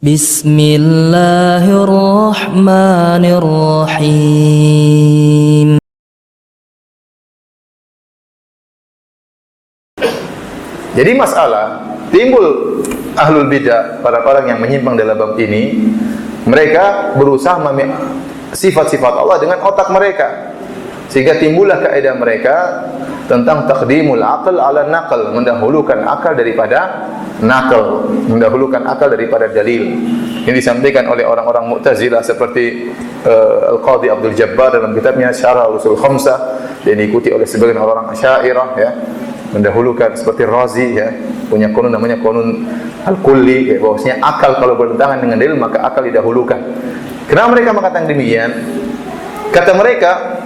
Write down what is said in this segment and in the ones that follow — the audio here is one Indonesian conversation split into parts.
Bismillahirrahmanirrahim. Jadi masalah timbul ahlul bidah, para orang yang menyimpang dalam bab ini, mereka berusaha sifat-sifat Allah dengan otak mereka, sehingga timbullah kaidah mereka tentang taqdimul aql ala naql, mendahulukan akal daripada naql, mendahulukan akal daripada dalil. Ini disampaikan oleh orang-orang Mu'tazilah seperti Al-Qadhi Abdul Jabbar dalam kitabnya Syarah Usul Khamsah, dan diikuti oleh sebagian orang Asy'ariyah, ya, mendahulukan seperti Razi, ya, punya konun namanya konun al-kulli, ya, bahwasanya akal kalau bertentangan dengan dalil maka akal didahulukan. Kenapa mereka mengatakan demikian? Kata mereka,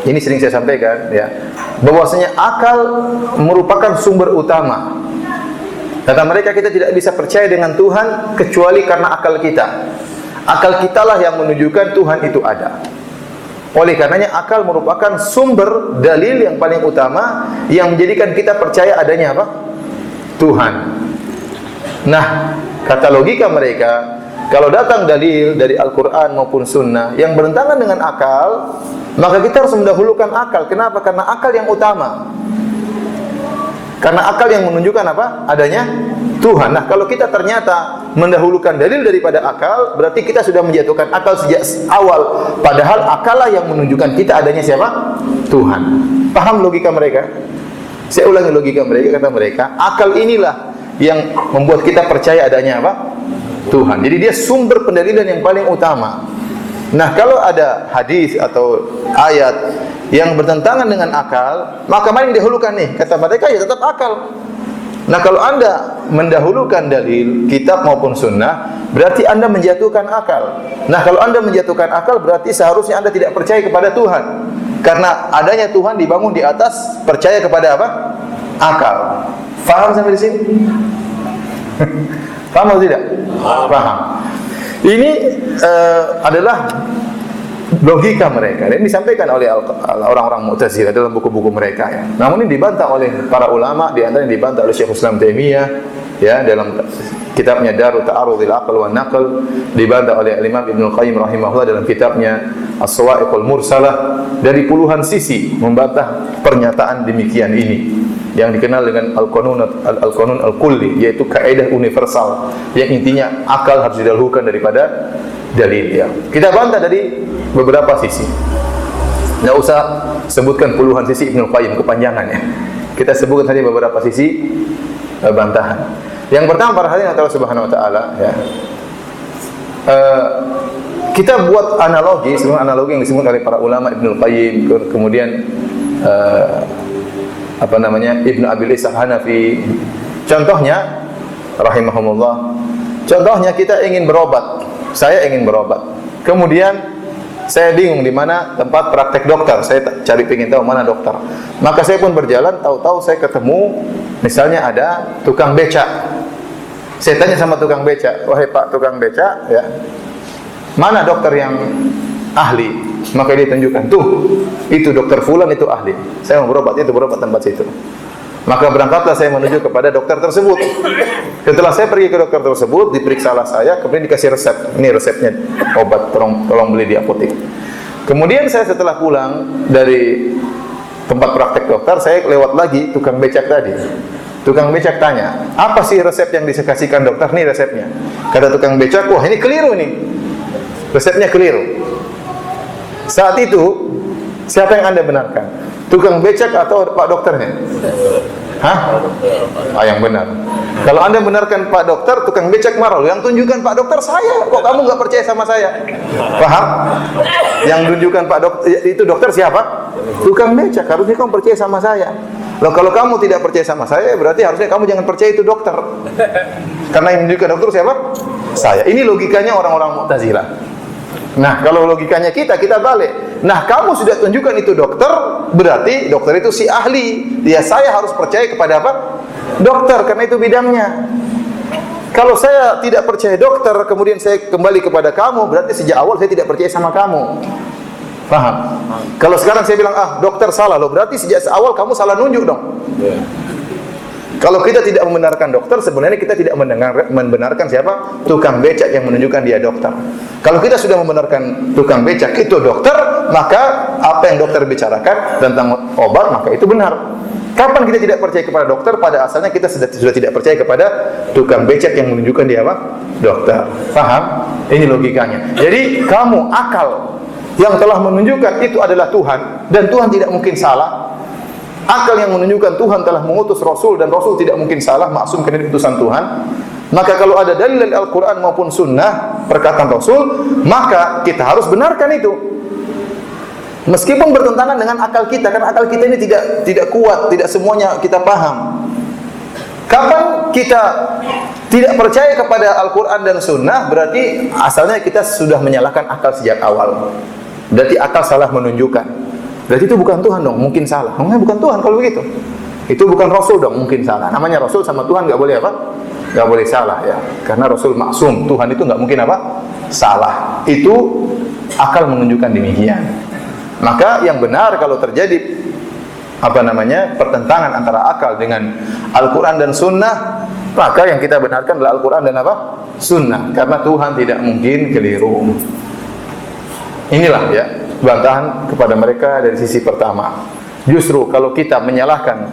ini sering saya sampaikan, ya, bahwasanya akal merupakan sumber utama. Kata mereka, kita tidak bisa percaya dengan Tuhan kecuali karena akal kita. Akal kitalah yang menunjukkan Tuhan itu ada. Oleh karenanya akal merupakan sumber dalil yang paling utama yang menjadikan kita percaya adanya apa? Tuhan. Nah, kata logika mereka, kalau datang dalil dari Al-Quran maupun Sunnah yang bertentangan dengan akal, maka kita harus mendahulukan akal. Kenapa? Karena akal yang utama. Karena akal yang menunjukkan apa? Adanya Tuhan. Nah, kalau kita ternyata mendahulukan dalil daripada akal, berarti kita sudah menjatuhkan akal sejak awal. Padahal akallah yang menunjukkan kita adanya siapa? Tuhan. Paham logika mereka? Saya ulangi logika mereka. Kata mereka, akal inilah yang membuat kita percaya adanya apa? Tuhan. Jadi dia sumber pendalilan yang paling utama. Nah, kalau ada hadis atau ayat yang bertentangan dengan akal, maka mana yang didahulukan nih? Kata mereka, ya tetap akal. Nah, kalau Anda mendahulukan dalil kitab maupun sunnah, berarti Anda menjatuhkan akal. Nah, kalau Anda menjatuhkan akal, berarti seharusnya Anda tidak percaya kepada Tuhan. Karena adanya Tuhan dibangun di atas percaya kepada apa? Akal. Faham sampai di sini? Paham atau tidak? Paham. Ini adalah logika mereka. Dan disampaikan oleh orang-orang Mu'tazilah dalam buku-buku mereka, ya. Namun ini dibantah oleh para ulama, di antaranya dibantah oleh Syekh Islam Taimiyah, ya, dalam kitabnya Darut Ta'arudil Aql wan Naql, dibantah oleh Imam Ibnu Qayyim rahimahullah dalam kitabnya As-Sawa'iqul Mursalah, dari puluhan sisi membantah pernyataan demikian ini, yang dikenal dengan Al-Qanun Al-Kulli, yaitu kaidah universal yang intinya akal harus didahulukan daripada dalil, ya. Kita bantah dari beberapa sisi. Tidak usah sebutkan puluhan sisi Ibnu Qayyim, kepanjangan, ya. Kita sebutkan saja beberapa sisi bantahan. Yang pertama, para hadirin Allah Subhanahu wa taala, ya. Kita buat analogi, sebenarnya analogi yang disebut oleh para ulama Ibnu Qayyim, kemudian Ibnu Abil Ishaq Hanafi. Contohnya rahimahumullah. Contohnya kita ingin berobat. Saya ingin berobat. Kemudian saya bingung di mana tempat praktek dokter. Saya ingin tahu mana dokter. Maka saya pun berjalan, tahu-tahu saya ketemu misalnya ada tukang becak. Saya tanya sama tukang becak, "Wahai Pak tukang becak, ya, mana dokter yang ahli?" Maka dia tunjukkan, "Tuh, itu dokter fulan, itu ahli. Saya mau berobat, itu berobat tempat situ." Maka berangkatlah saya menuju kepada dokter tersebut. Setelah saya pergi ke dokter tersebut, diperiksalah saya, kemudian dikasih resep. Ini resepnya obat, tolong beli di apotek. Kemudian saya setelah pulang dari tempat praktek dokter, saya lewat lagi tukang becak tadi. Tukang becak tanya, "Apa sih resep yang dikasihkan dokter?" Nih resepnya. Kata tukang becak, "Wah, ini keliru nih. Resepnya keliru." Saat itu, siapa yang Anda benarkan? Tukang becak atau Pak dokternya? Hah? Yang benar. Kalau Anda benarkan Pak dokter, tukang becak marah. Yang tunjukkan Pak dokter saya. Kok kamu nggak percaya sama saya? Paham? Yang tunjukkan Pak dokter itu dokter siapa? Tukang becak. Harusnya kamu percaya sama saya. Loh, kalau kamu tidak percaya sama saya, berarti harusnya kamu jangan percaya itu dokter. Karena yang menunjukkan dokter siapa? Saya. Ini logikanya orang-orang Mu'tazilah. Nah, kalau logikanya kita balik. Nah, kamu sudah tunjukkan itu dokter, berarti dokter itu si ahli. Ya, saya harus percaya kepada apa? Dokter, karena itu bidangnya. Kalau saya tidak percaya dokter, kemudian saya kembali kepada kamu, berarti sejak awal saya tidak percaya sama kamu. Paham? Kalau sekarang saya bilang, dokter salah loh, berarti sejak awal kamu salah nunjuk dong. Kalau kita tidak membenarkan dokter, sebenarnya kita tidak membenarkan siapa? Tukang becak yang menunjukkan dia dokter. Kalau kita sudah membenarkan tukang becak itu dokter, maka apa yang dokter bicarakan tentang obat, maka itu benar. Kapan kita tidak percaya kepada dokter? Pada asalnya kita sudah tidak percaya kepada tukang becak yang menunjukkan dia apa? Dokter. Paham? Ini logikanya. Jadi kamu akal yang telah menunjukkan itu adalah Tuhan, dan Tuhan tidak mungkin salah. Akal yang menunjukkan Tuhan telah mengutus Rasul, dan Rasul tidak mungkin salah, maksum karena utusan Tuhan. Maka kalau ada dalil dari Al-Quran maupun Sunnah, perkataan Rasul, maka kita harus benarkan itu. Meskipun bertentangan dengan akal kita, karena akal kita ini tidak kuat, tidak semuanya kita paham. Kapan kita tidak percaya kepada Al-Quran dan Sunnah, berarti asalnya kita sudah menyalahkan akal sejak awal. Berarti akal salah menunjukkan. Berarti itu bukan Tuhan dong, mungkin salah. Namanya bukan Tuhan kalau begitu. Itu bukan Rasul dong, mungkin salah. Namanya Rasul sama Tuhan nggak boleh apa? Nggak boleh salah ya. Karena Rasul maksum, Tuhan itu nggak mungkin apa? Salah. Itu akal menunjukkan demikian. Maka yang benar kalau terjadi pertentangan antara akal dengan Al-Quran dan Sunnah, maka yang kita benarkan adalah Al-Quran dan Sunnah. Karena Tuhan tidak mungkin keliru. Inilah ya bantahan kepada mereka dari sisi pertama. Justru kalau kita menyalahkan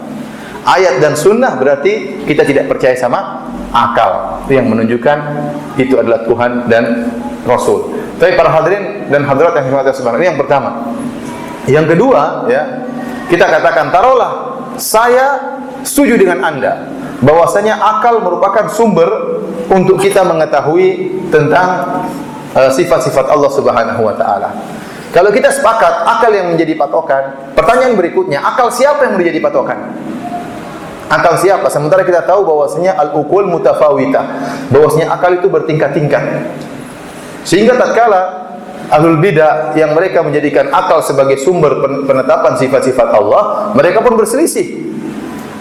ayat dan sunnah, berarti kita tidak percaya sama akal. Itu yang menunjukkan itu adalah Tuhan dan Rasul. Tapi para hadirin dan hadirat yang dirahmati Allah, ini yang pertama. Yang kedua, ya, kita katakan, taruhlah saya setuju dengan Anda bahwasanya akal merupakan sumber untuk kita mengetahui tentang sifat-sifat Allah Subhanahu wa taala. Kalau kita sepakat akal yang menjadi patokan, pertanyaan berikutnya, akal siapa yang menjadi patokan? Akal siapa? Sementara kita tahu bahwasanya al-uqul mutafawitah, bahwasanya akal itu bertingkat-tingkat. Sehingga tatkala ahlul bidah yang mereka menjadikan akal sebagai sumber penetapan sifat-sifat Allah, mereka pun berselisih.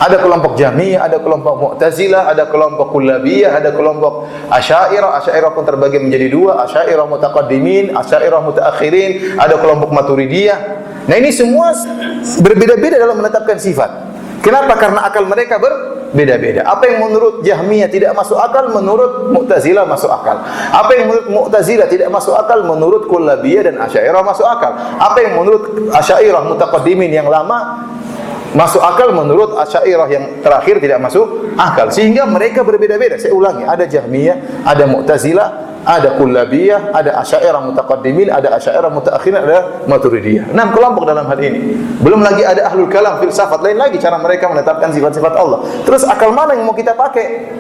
Ada kelompok Jahmiyah, ada kelompok Mu'tazilah, ada kelompok Kullabiyah, ada kelompok Asy'ariyah. Asy'ariyah pun terbagi menjadi dua, Asy'ariyah mutaqaddimin, Asy'ariyah mutaakhirin, ada kelompok Maturidiyah. Nah, ini semua berbeda-beda dalam menetapkan sifat. Kenapa? Karena akal mereka berbeda-beda. Apa yang menurut Jahmiyah tidak masuk akal, menurut Mu'tazilah masuk akal. Apa yang menurut Mu'tazilah tidak masuk akal, menurut Kullabiyah dan Asy'ariyah masuk akal. Apa yang menurut Asy'ariyah mutaqaddimin yang lama masuk akal, menurut Asy'ariyah yang terakhir tidak masuk akal. Sehingga mereka berbeda-beda. Saya ulangi, ada Jahmiyah, ada Mu'tazilah, ada Kullabiyah, ada Asy'ariyah mutaqaddimin, ada Asy'ariyah mutaakhirin, ada Maturidiyah. 6 kelompok dalam hal ini. Belum lagi ada ahlul kalam, filsafat, lain lagi cara mereka menetapkan sifat-sifat Allah. Terus akal mana yang mau kita pakai?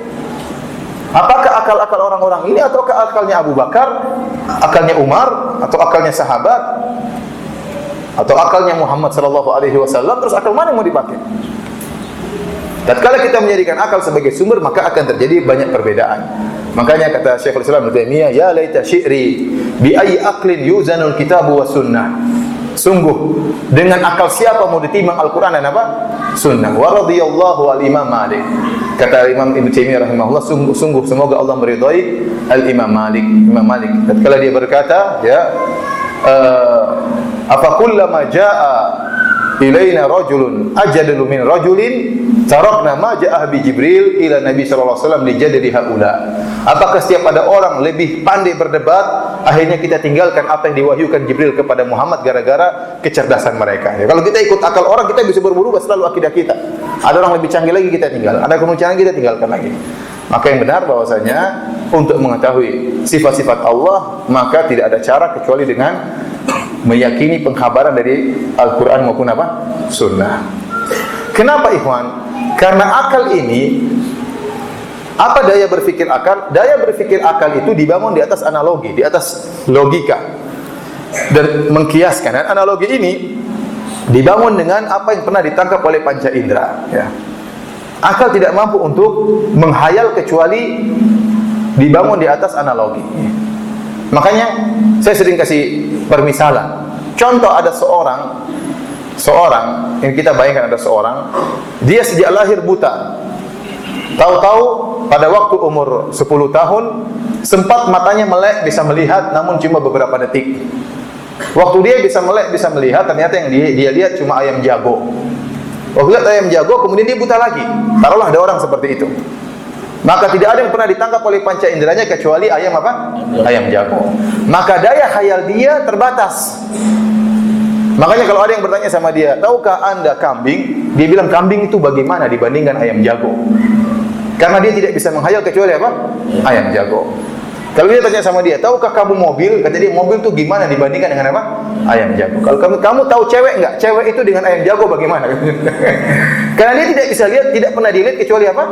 Apakah akal-akal orang-orang ini, ataukah akalnya Abu Bakar, akalnya Umar, atau akalnya sahabat, atau akalnya Muhammad sallallahu alaihi wasallam? Terus akal mana yang mau dipakai? Tatkala kita menjadikan akal sebagai sumber, maka akan terjadi banyak perbedaan. Makanya kata Syekhul Islam Ibnu Taimiyah, ya laita syi'ri bi ayyi aqlin yuzanul kitabu was sunnah. Sungguh dengan akal siapa mau ditimbang Al-Qur'an dan apa? Sunnah. Wa radhiyallahu al-Imam Malik. Kata Imam Ibnu Taimiyah rahimahullah, sungguh semoga Allah meridai al-Imam Malik. Imam Malik tatkala dia berkata, ya, afa kullama jaa ilaina rajulun ajadalu min rajulin tarakna ma jaa bi Jibril ila Nabi sallallahu alaihi wasallam lijadli haula. Apakah setiap ada orang lebih pandai berdebat, akhirnya kita tinggalkan apa yang diwahyukan Jibril kepada Muhammad gara-gara kecerdasan mereka. Ya, kalau kita ikut akal orang, kita bisa berubah selalu akidah kita. Ada orang lebih canggih lagi, kita tinggal. Ada kemunculan, kita tinggalkan lagi. Maka yang benar bahwasanya untuk mengetahui sifat-sifat Allah, maka tidak ada cara kecuali dengan meyakini pengkhabaran dari Al-Quran maupun apa? Sunnah. Kenapa ikhwan? Karena akal ini, apa daya berpikir akal? Daya berpikir akal itu dibangun di atas analogi, di atas logika dan mengkiaskan. Dan analogi ini dibangun dengan apa yang pernah ditangkap oleh panca indera. Ya. Akal tidak mampu untuk menghayal kecuali dibangun di atas analogi. Makanya saya sering kasih permisalan. Contoh, ada seorang yang kita bayangkan, ada seorang, dia sejak lahir buta. Tahu-tahu pada waktu umur 10 tahun sempat matanya melek, bisa melihat, namun cuma beberapa detik. Waktu dia bisa melek, bisa melihat, ternyata yang dia lihat cuma ayam jago. Waktu lihat ayam jago, kemudian dia buta lagi. Taruhlah ada orang seperti itu. Maka tidak ada yang pernah ditangkap oleh panca inderanya kecuali ayam apa? Ayam jago. Maka daya khayal dia terbatas. Makanya kalau ada yang bertanya sama dia, tahukah anda kambing? Dia bilang kambing itu bagaimana dibandingkan ayam jago? Karena dia tidak bisa menghayal kecuali apa? Ayam jago. Kalau dia tanya sama dia, tahukah kamu mobil? Kata dia, mobil itu gimana dibandingkan dengan apa? Ayam jago. Kalau kamu tahu cewek enggak? Cewek itu dengan ayam jago bagaimana? Karena dia tidak bisa lihat, tidak pernah dilihat kecuali apa?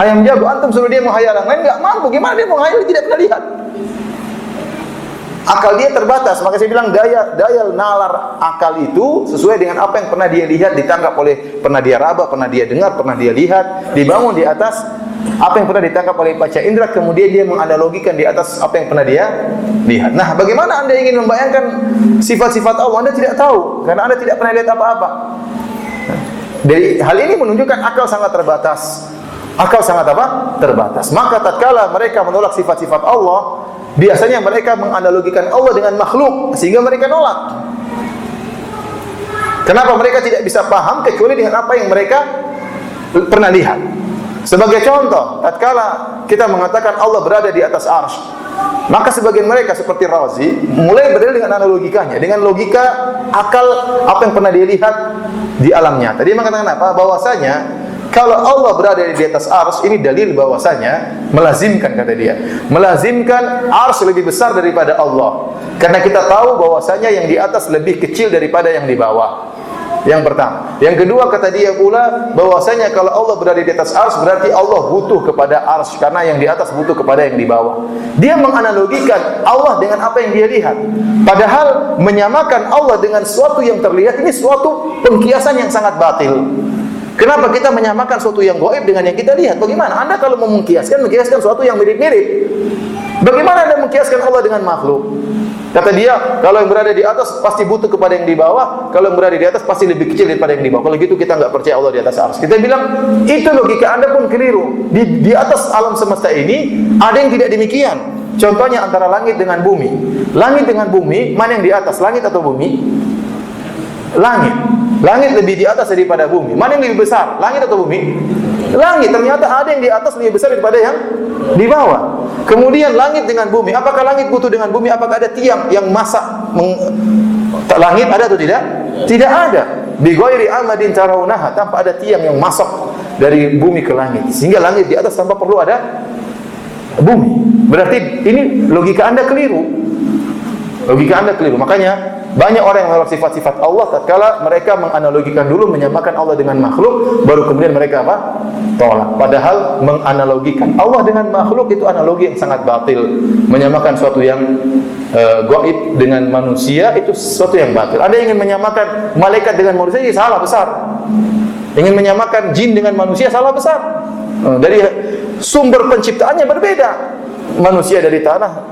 Ayam jago. Antum suruh dia menghayal yang lain enggak mampu. Gimana dia menghayal? Dia tidak pernah lihat. Akal dia terbatas. Maka saya bilang daya nalar akal itu sesuai dengan apa yang pernah dia lihat, ditangkap oleh, pernah dia raba, pernah dia dengar, pernah dia lihat, dibangun di atas apa yang pernah ditangkap oleh panca indera, kemudian dia menganalogikan di atas apa yang pernah dia lihat. Nah, bagaimana anda ingin membayangkan sifat-sifat Allah? Anda tidak tahu, karena anda tidak pernah lihat apa-apa. Dari hal ini menunjukkan akal sangat terbatas. Akal sangat apa? Terbatas. Maka tatkala mereka menolak sifat-sifat Allah, biasanya mereka menganalogikan Allah dengan makhluk, sehingga mereka nolak. Kenapa mereka tidak bisa paham kecuali dengan apa yang mereka pernah lihat? Sebagai contoh, tatkala kita mengatakan Allah berada di atas arsy, maka sebagian mereka seperti Razi mulai berdalil dengan analogikanya, dengan logika akal apa yang pernah dia lihat di alam nyata. Dia mengatakan apa? Bahwasanya kalau Allah berada di atas arsy, ini dalil bahwasanya melazimkan, kata dia, melazimkan arsy lebih besar daripada Allah. Karena kita tahu bahwasanya yang di atas lebih kecil daripada yang di bawah. Yang pertama. Yang kedua, kata dia pula bahwasanya kalau Allah berada di atas arsy, berarti Allah butuh kepada arsy, karena yang di atas butuh kepada yang di bawah. Dia menganalogikan Allah dengan apa yang dia lihat. Padahal menyamakan Allah dengan sesuatu yang terlihat ini suatu pengkiasan yang sangat batil. Kenapa kita menyamakan sesuatu yang gaib dengan yang kita lihat? Bagaimana? Anda kalau mau mengkiaskan sesuatu yang mirip-mirip. Bagaimana Anda mengkiaskan Allah dengan makhluk? Kata dia, kalau yang berada di atas pasti butuh kepada yang di bawah, kalau yang berada di atas pasti lebih kecil daripada yang di bawah. Kalau gitu kita nggak percaya Allah di atas arsy. Kita bilang, itu logika Anda pun keliru. Di atas alam semesta ini ada yang tidak demikian. Contohnya antara langit dengan bumi. Langit dengan bumi, mana yang di atas? Langit atau bumi? Langit. Langit lebih di atas daripada bumi. Mana yang lebih besar? Langit atau bumi? Langit. Ternyata ada yang di atas lebih besar daripada yang di bawah. Kemudian langit dengan bumi. Apakah langit butuh dengan bumi? Apakah ada tiang yang masak langit? Ada atau tidak? Tidak ada. Bi ghairi amadin tarawunaha, tanpa ada tiang yang masak dari bumi ke langit. Sehingga langit di atas tanpa perlu ada bumi. Berarti ini logika Anda keliru. Logika Anda keliru. Makanya banyak orang yang menolak sifat-sifat Allah tatkala mereka menganalogikan dulu, menyamakan Allah dengan makhluk, baru kemudian mereka apa? Tolak. Padahal menganalogikan Allah dengan makhluk itu analogi yang sangat batil. Menyamakan sesuatu yang gaib dengan manusia itu sesuatu yang batil. Ada yang ingin menyamakan malaikat dengan manusia, ini salah besar. Ingin menyamakan jin dengan manusia, salah besar. Dari sumber penciptaannya berbeda. Manusia dari tanah,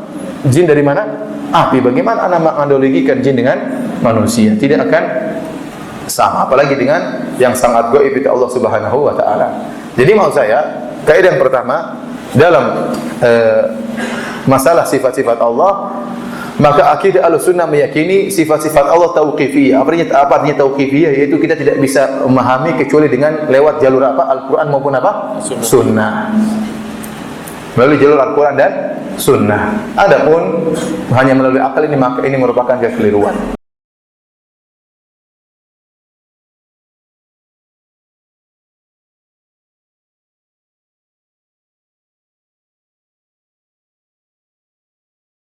jin dari mana? Api. Bagaimana Anda menganalogikan jin dengan manusia? Tidak akan sama, apalagi dengan yang sangat gaib itu Allah Subhanahu wa taala. Jadi maksud saya, kaidah yang pertama dalam masalah sifat-sifat Allah, maka akidah Ahlussunnah meyakini sifat-sifat Allah tauqifiyah. Apa artinya tauqifiyah? Yaitu kita tidak bisa memahami kecuali dengan lewat jalur apa? Al-Qur'an maupun apa? Sunnah. Melalui jalur Al-Quran dan Sunnah. Adapun hanya melalui akal ini, maka ini merupakan kekeliruan.